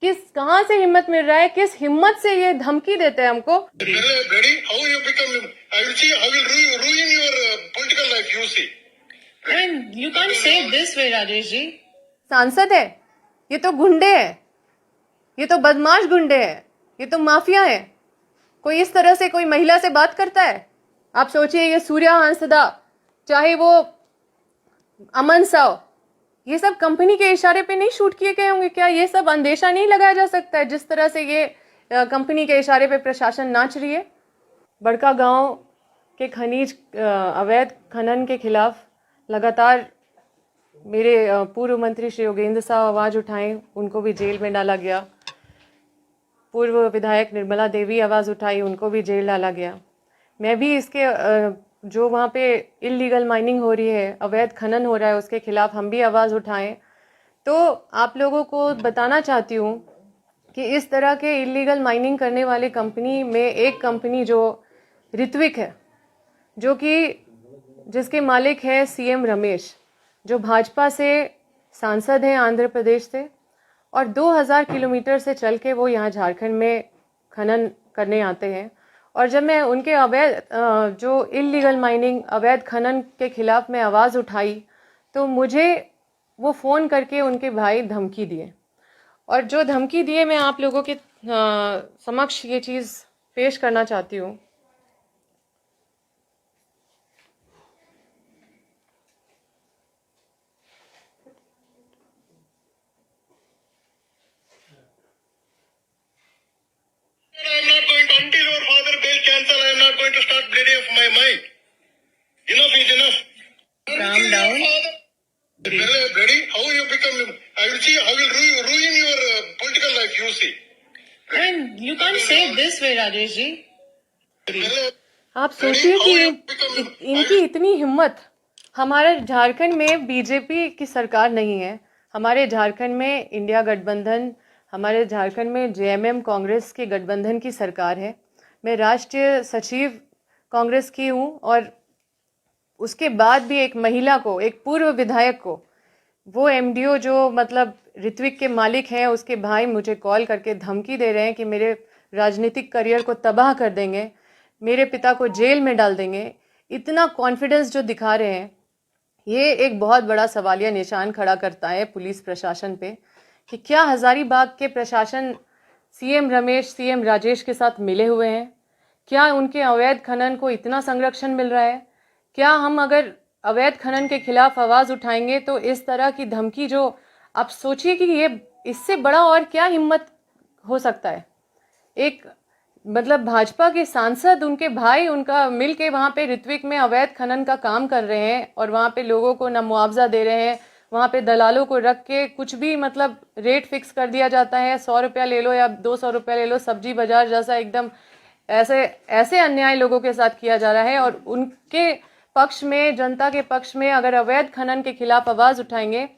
कहां से हिम्मत मिल रहा है, किस हिम्मत से ये धमकी देते हैं हमको? You can't say it this way, Rajesh ji. सांसद है, ये तो गुंडे है, ये तो बदमाश गुंडे है, ये तो माफिया है। कोई इस तरह से कोई महिला से बात करता है? आप सोचिए, ये सूर्या हंसदा, चाहे वो अमन साव, ये सब कंपनी के इशारे पे नहीं शूट किए गए होंगे क्या? ये सब अंदेशा नहीं लगाया जा सकता है जिस तरह से ये कंपनी के इशारे पे प्रशासन नाच रही है? बड़का गांव के खनिज अवैध खनन के खिलाफ लगातार मेरे पूर्व मंत्री श्री योगेंद्र साहब आवाज़ उठाएं, उनको भी जेल में डाला गया। पूर्व विधायक निर्मला देवी आवाज़ उठाई, उनको भी जेल डाला गया। मैं भी इसके जो वहाँ पे इलीगल माइनिंग हो रही है, अवैध खनन हो रहा है, उसके खिलाफ हम भी आवाज़ उठाएं। तो आप लोगों को बताना चाहती हूँ कि इस तरह के इलीगल माइनिंग करने वाले कंपनी में एक कंपनी जो ऋत्विक है, जो कि जिसके मालिक है सीएम रमेश, जो भाजपा से सांसद हैं आंध्र प्रदेश से, और 2000 किलोमीटर से चल के वो यहाँ झारखंड में खनन करने आते हैं। और जब मैं उनके अवैध जो इलीगल माइनिंग अवैध खनन के खिलाफ मैं आवाज़ उठाई, तो मुझे वो फ़ोन करके उनके भाई धमकी दिए। और जो धमकी दिए, मैं आप लोगों के समक्ष ये चीज़ पेश करना चाहती हूँ। I'm not going to, until your father bail cancel, I am not going to start bleeding of my mind. Enough is enough. Calm down. Ready? How you become? I will see. I will ruin your political life. You see. You can't say it this way, Rajesh ji. आप सोचिए कि इनकी इतनी हिम्मत। हमारे झारखंड में BJP की सरकार नहीं है, हमारे झारखंड में इंडिया गठबंधन, हमारे झारखंड में जेएमएम कांग्रेस के गठबंधन की सरकार है। मैं राष्ट्रीय सचिव कांग्रेस की हूँ, और उसके बाद भी एक महिला को, एक पूर्व विधायक को, वो एमडीओ जो मतलब ऋत्विक के मालिक हैं, उसके भाई मुझे कॉल करके धमकी दे रहे हैं कि मेरे राजनीतिक करियर को तबाह कर देंगे, मेरे पिता को जेल में डाल देंगे। इतना कॉन्फिडेंस जो दिखा रहे हैं, ये एक बहुत बड़ा सवालिया निशान खड़ा करता है पुलिस प्रशासन पे कि क्या हजारीबाग के प्रशासन सीएम रमेश, सीएम राजेश के साथ मिले हुए हैं? क्या उनके अवैध खनन को इतना संरक्षण मिल रहा है? क्या हम अगर अवैध खनन के खिलाफ आवाज़ उठाएंगे तो इस तरह की धमकी, जो आप सोचिए कि ये इससे बड़ा और क्या हिम्मत हो सकता है? एक मतलब भाजपा के सांसद, उनके भाई, उनका मिल के वहाँ पे ऋत्विक में अवैध खनन का काम कर रहे हैं, और वहाँ पे लोगों को ना मुआवजा दे रहे हैं, वहाँ पे दलालों को रख के कुछ भी मतलब रेट फिक्स कर दिया जाता है, 100 रुपया ले लो या 200 रुपया ले लो, सब्जी बाजार जैसा एकदम ऐसे ऐसे अन्याय लोगों के साथ किया जा रहा है। और उनके पक्ष में, जनता के पक्ष में अगर अवैध खनन के खिलाफ आवाज़ उठाएंगे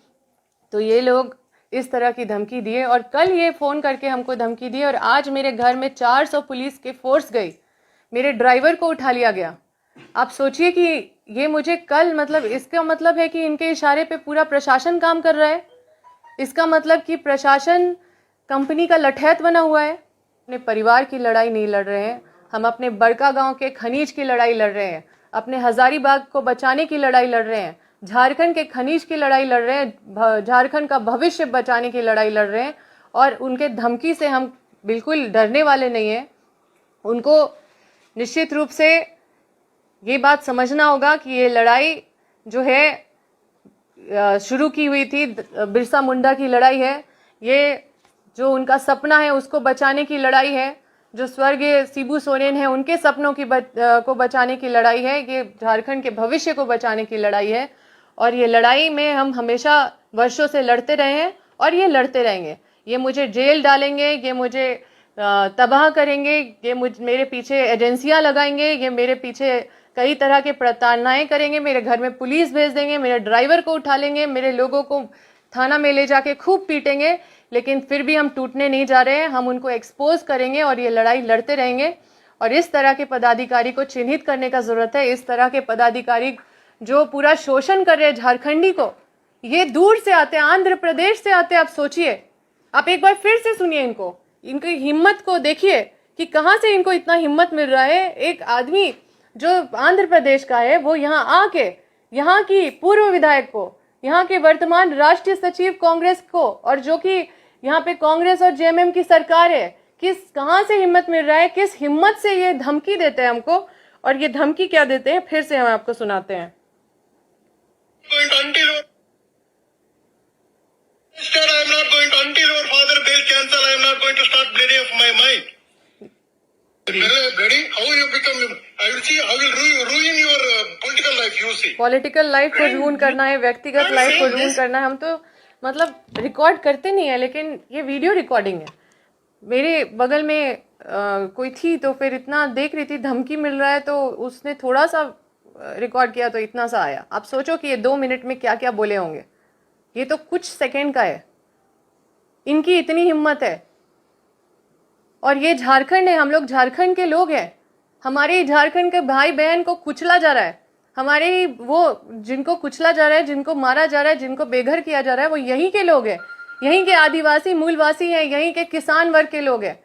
तो ये लोग इस तरह की धमकी दिए। और कल ये फ़ोन करके हमको धमकी दी, और आज मेरे घर में 400 पुलिस के फोर्स गई, मेरे ड्राइवर को उठा लिया गया। आप सोचिए कि ये मुझे कल, मतलब इसका मतलब है कि इनके इशारे पे पूरा प्रशासन काम कर रहा है। इसका मतलब कि प्रशासन कंपनी का लठैत बना हुआ है। अपने परिवार की लड़ाई नहीं लड़ रहे हैं, हम अपने बड़का गांव के खनिज की लड़ाई लड़ रहे हैं, अपने हजारीबाग को बचाने की लड़ाई लड़ रहे हैं, झारखंड के खनिज की लड़ाई लड़ रहे हैं, झारखंड का भविष्य बचाने की लड़ाई लड़ रहे हैं। और उनके धमकी से हम बिल्कुल डरने वाले नहीं हैं। उनको निश्चित रूप से ये बात समझना होगा कि ये लड़ाई जो है शुरू की हुई थी, बिरसा मुंडा की लड़ाई है। ये जो उनका सपना है उसको बचाने की लड़ाई है, जो स्वर्गीय शिबू सोरेन है उनके सपनों की को बचाने की लड़ाई है। ये झारखंड के भविष्य को बचाने की लड़ाई है, और ये लड़ाई में हम हमेशा वर्षों से लड़ते रहे हैं और ये लड़ते रहेंगे। ये मुझे जेल डालेंगे, ये मुझे तबाह करेंगे, ये मेरे पीछे एजेंसियां लगाएंगे, ये मेरे पीछे कई तरह के प्रताड़नाएं करेंगे, मेरे घर में पुलिस भेज देंगे, मेरे ड्राइवर को उठा लेंगे, मेरे लोगों को थाना में ले जाके खूब पीटेंगे, लेकिन फिर भी हम टूटने नहीं जा रहे हैं। हम उनको एक्सपोज करेंगे और ये लड़ाई लड़ते रहेंगे। और इस तरह के पदाधिकारी को चिन्हित करने का जरूरत है। इस तरह के पदाधिकारी जो पूरा शोषण कर रहे हैं झारखंडी को, ये दूर से आते हैं, आंध्र प्रदेश से आते हैं। आप सोचिए, आप एक बार फिर से सुनिए इनको, इनकी हिम्मत को देखिए कि कहाँ से इनको इतना हिम्मत मिल रहा है। एक आदमी जो आंध्र प्रदेश का है वो यहाँ आके यहाँ की पूर्व विधायक को, यहाँ के वर्तमान राष्ट्रीय सचिव कांग्रेस को, और जो कि यहाँ पे कांग्रेस और जेएमएम की सरकार है, कहाँ से हिम्मत मिल रहा है, किस हिम्मत से ये धमकी देते हैं हमको। और ये धमकी क्या देते हैं फिर से हम आपको सुनाते हैं। Sir, I am not going to, until your father bail cancel, I am not going to start bleeding of my mind. Bloody, how you become, I will see, I will ruin your political life, you see. Political life को रूइन करना है, व्यक्तिगत life को रूइन करना है। हम तो मतलब रिकॉर्ड करते नहीं है, लेकिन ये वीडियो रिकॉर्डिंग है। मेरे बगल में कोई थी तो फिर इतना देख रही थी, धमकी मिल रहा है तो उसने थोड़ा सा रिकॉर्ड किया तो इतना सा आया। आप सोचो कि ये 2 मिनट में क्या क्या बोले होंगे, ये तो कुछ सेकंड का है। इनकी इतनी हिम्मत है। और ये झारखंड है, हम लोग झारखंड के लोग हैं। हमारे झारखंड के भाई बहन को कुचला जा रहा है, हमारे वो जिनको कुचला जा रहा है, जिनको मारा जा रहा है, जिनको बेघर किया जा रहा है, वो यहीं के लोग हैं, यहीं के आदिवासी मूलवासी हैं, यहीं के किसान वर्ग के लोग हैं।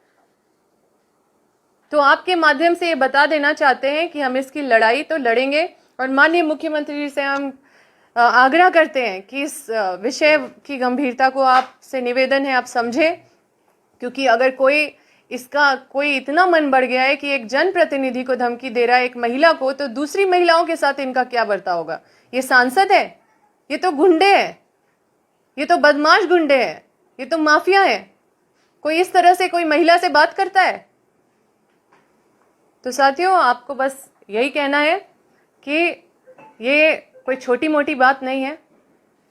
तो आपके माध्यम से ये बता देना चाहते हैं कि हम इसकी लड़ाई तो लड़ेंगे। और माननीय मुख्यमंत्री जी से हम आग्रह करते हैं कि इस विषय की गंभीरता को आपसे निवेदन है आप समझें, क्योंकि अगर कोई इतना मन बढ़ गया है कि एक जनप्रतिनिधि को धमकी दे रहा है, एक महिला को, तो दूसरी महिलाओं के साथ इनका क्या बर्ताव होगा। ये सांसद है, ये तो गुंडे हैं, ये तो बदमाश गुंडे हैं, ये तो माफिया है। कोई इस तरह से कोई महिला से बात करता है? तो साथियों, आपको बस यही कहना है कि ये कोई छोटी मोटी बात नहीं है।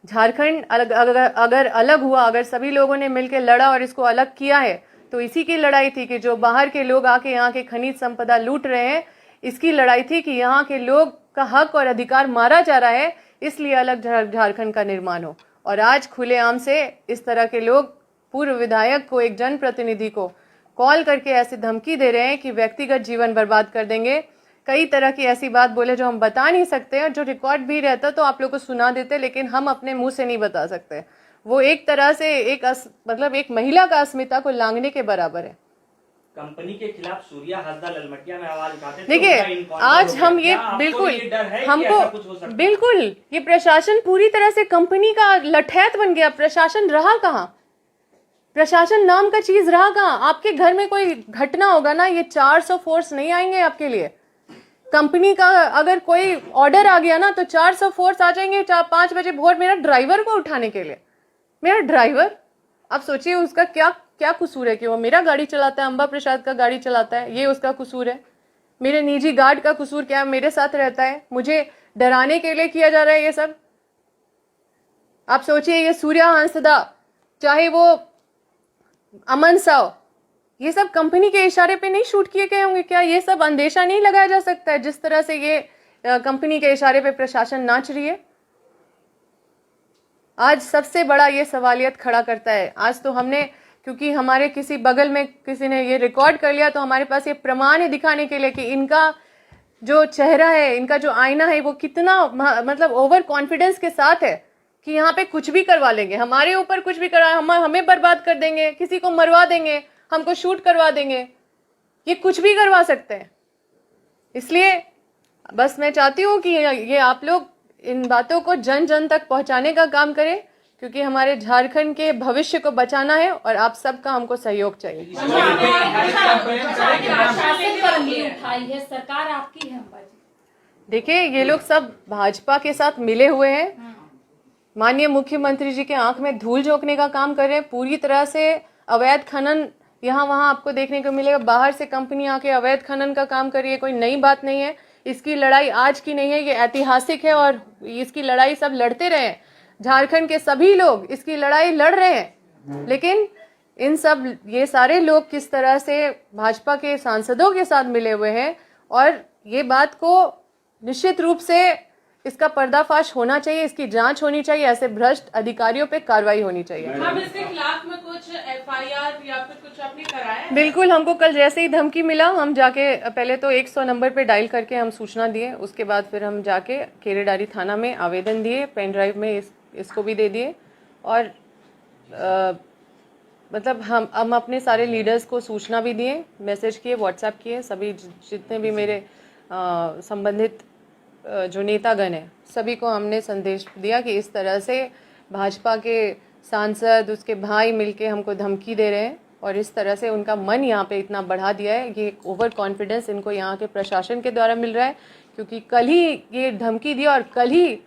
झारखंड अगर अलग हुआ, अगर सभी लोगों ने मिलकर लड़ा और इसको अलग किया है, तो इसी की लड़ाई थी कि जो बाहर के लोग आके यहाँ के खनिज संपदा लूट रहे हैं, इसकी लड़ाई थी कि यहाँ के लोग का हक और अधिकार मारा जा रहा है, इसलिए अलग झारखंड का निर्माण हो। और आज खुलेआम से इस तरह के लोग पूर्व विधायक को, एक जनप्रतिनिधि को कॉल करके ऐसी धमकी दे रहे हैं कि व्यक्तिगत जीवन बर्बाद कर देंगे। कई तरह की ऐसी बात बोले जो हम बता नहीं सकते हैं, जो रिकॉर्ड भी रहता तो आप लोग को सुना देते, लेकिन हम अपने मुंह से नहीं बता सकते। वो एक तरह से एक महिला का अस्मिता को लांघने के बराबर है। कंपनी के खिलाफ सूर्या हंसदा ललमटिया में आवाज उठाते हैं। देखिए, आज हम ये बिल्कुल ये प्रशासन पूरी तरह से कंपनी का लठैत बन गया। प्रशासन रहा कहाँ? प्रशासन नाम का चीज रहा कहाँ? आपके घर में कोई घटना होगा ना, ये 400 फोर्स नहीं आएंगे आपके लिए। कंपनी का अगर कोई ऑर्डर आ गया ना तो 400 फोर्स आ जाएंगे 5 बजे भोर मेरा ड्राइवर को उठाने के लिए। मेरा ड्राइवर, आप सोचिए उसका क्या कसूर है कि वो मेरा गाड़ी चलाता है, अंबा प्रसाद का गाड़ी चलाता है, ये उसका कसूर है? मेरे निजी गार्ड का कसूर क्या है? मेरे साथ रहता है, मुझे डराने के लिए किया जा रहा है ये सब। आप सोचिए, ये सूर्या हंसदा, चाहे वो अमन साव, ये सब कंपनी के इशारे पे नहीं शूट किए गए होंगे क्या? ये सब अंदेशा नहीं लगाया जा सकता है जिस तरह से ये कंपनी के इशारे पे प्रशासन नाच रही है? आज सबसे बड़ा ये सवालियत खड़ा करता है। आज तो हमने, क्योंकि हमारे किसी बगल में किसी ने ये रिकॉर्ड कर लिया, तो हमारे पास ये प्रमाण है दिखाने के लिए कि इनका जो चेहरा है, इनका जो आईना है, वो कितना मतलब ओवर कॉन्फिडेंस के साथ है कि यहाँ पे कुछ भी करवा लेंगे, हमारे ऊपर कुछ भी करा, हमें बर्बाद कर देंगे, किसी को मरवा देंगे, हमको शूट करवा देंगे, ये कुछ भी करवा सकते हैं। इसलिए बस मैं चाहती हूँ कि ये आप लोग इन बातों को जन जन तक पहुंचाने का काम करें, क्योंकि हमारे झारखंड के भविष्य को बचाना है और आप सबका हमको सहयोग चाहिए। सरकार आपकी है। देखिए, ये लोग सब भाजपा के साथ मिले हुए हैं, माननीय मुख्यमंत्री जी के आंख में धूल झोंकने का काम कर रहे हैं। पूरी तरह से अवैध खनन यहाँ वहां आपको देखने को मिलेगा। बाहर से कंपनी आके अवैध खनन का काम कर रही है, कोई नई बात नहीं है। इसकी लड़ाई आज की नहीं है, ये ऐतिहासिक है और इसकी लड़ाई सब लड़ते रहे। झारखंड के सभी लोग इसकी लड़ाई लड़ रहे हैं, लेकिन ये सारे लोग किस तरह से भाजपा के सांसदों के साथ मिले हुए हैं, और ये बात को निश्चित रूप से इसका पर्दाफाश होना चाहिए, इसकी जांच होनी चाहिए, ऐसे भ्रष्ट अधिकारियों पे कार्रवाई होनी चाहिए। हम इसके खिलाफ में कुछ एफआईआर या फिर कुछ आपने कराया? बिल्कुल, हमको कल जैसे ही धमकी मिला, हम जाके पहले तो 100 नंबर पे डायल करके हम सूचना दिए, उसके बाद फिर हम जाके केरेडारी थाना में आवेदन दिए, पेन ड्राइव में इसको भी दे दिए, और मतलब हम अपने सारे लीडर्स को सूचना भी दिए, मैसेज किए, व्हाट्सएप किए, सभी जितने भी मेरे संबंधित जो नेतागण हैं सभी को हमने संदेश दिया कि इस तरह से भाजपा के सांसद उसके भाई मिलके हमको धमकी दे रहे हैं और इस तरह से उनका मन यहाँ पे इतना बढ़ा दिया है। ये ओवर कॉन्फिडेंस इनको यहाँ के प्रशासन के द्वारा मिल रहा है, क्योंकि कल ही ये धमकी दिया और कल ही